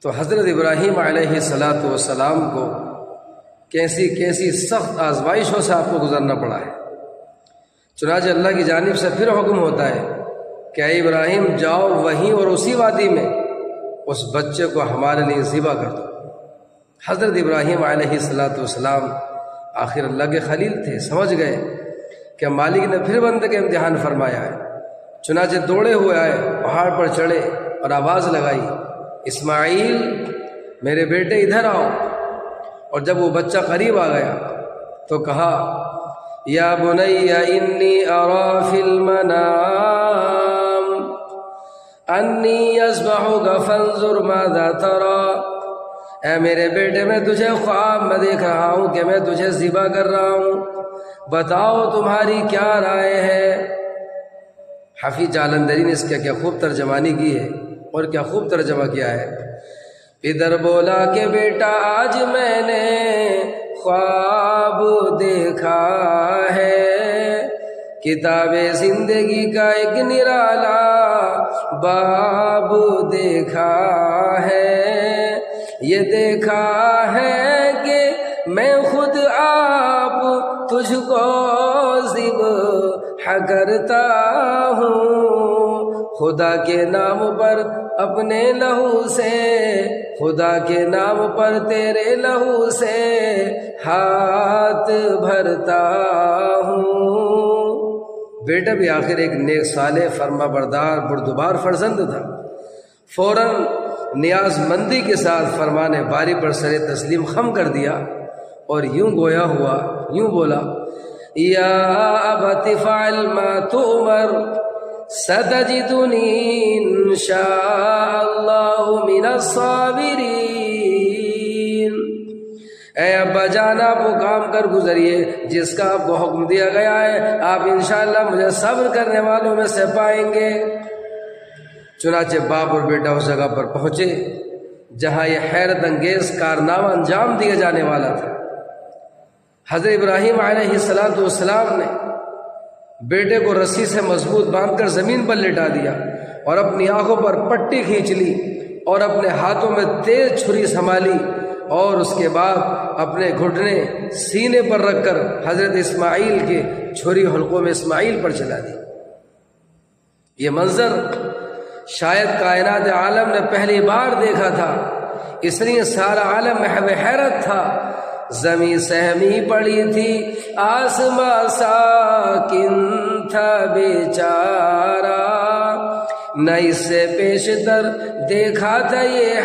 تو حضرت ابراہیم علیہ السلام کو کیسی کیسی سخت آزمائشوں سے آپ کو گزرنا پڑا ہے۔ چنانچہ اللہ کی جانب سے پھر حکم ہوتا ہے کہ اے ابراہیم جاؤ وہیں اور اسی وادی میں اس بچے کو ہمارے لیے ذبح کر دو۔ حضرت ابراہیم علیہ السلام آخر اللہ کے خلیل تھے، سمجھ گئے کہ مالک نے پھر بندے کے امتحان فرمایا ہے۔ چنانچہ دوڑے ہوئے آئے، پہاڑ پر چڑھے اور آواز لگائی، اسماعیل میرے بیٹے ادھر آؤ۔ اور جب وہ بچہ قریب آ گیا تو کہا یا بنی انی اری فی المنام انی اذبحک فانظر ماذا تری، اے میرے بیٹے میں تجھے خواب میں دیکھ رہا ہوں کہ میں تجھے ذبح کر رہا ہوں، بتاؤ تمہاری کیا رائے ہے۔ حفیظ جالندری نے اس کا کیا خوب ترجمانی کی ہے اور کیا خوب ترجمہ کیا ہے۔ ادھر بولا کہ بیٹا آج میں نے خواب دیکھا ہے، کتاب زندگی کا ایک نرالا باب دیکھا ہے، یہ دیکھا ہے کہ میں خود آپ تجھ کو ذبح کرتا ہوں، خدا کے نام پر اپنے لہو سے، خدا کے نام پر تیرے لہو سے ہاتھ بھرتا ہوں۔ بیٹا بھی آخر ایک نیک صالح فرما بردار بردبار فرزند تھا، فوراً نیاز مندی کے ساتھ فرمان باری پر سر تسلیم خم کر دیا اور یوں گویا ہوا، یوں بولا یا ابت فعل ما تؤمر ستجدنی انشاء اللہ من الصابرین، اے ابا جان آپ وہ کام کر گزریے جس کا آپ کو حکم دیا گیا ہے، آپ انشاءاللہ مجھے صبر کرنے والوں میں سے پائیں گے۔ چنانچہ باپ اور بیٹا اس جگہ پر پہنچے جہاں یہ حیرت انگیز کارنامہ انجام دیا جانے والا تھا۔ حضرت ابراہیم علیہ السلام نے بیٹے کو رسی سے مضبوط باندھ کر زمین پر لٹا دیا اور اپنی آنکھوں پر پٹی کھینچ لی اور اپنے ہاتھوں میں تیز چھری سنبھالی اور اس کے بعد اپنے گھٹنے سینے پر رکھ کر حضرت اسماعیل کے چھری حلقوں میں اسماعیل پر چلا دی۔ یہ منظر شاید کائنات عالم نے پہلی بار دیکھا تھا، اس لیے سارا عالم محو حیرت تھا۔ زمین سہمی پڑی تھی، آسماں ساکن تھا بیچارہ، نہ اس سے پیشتر دیکھا تھا یہ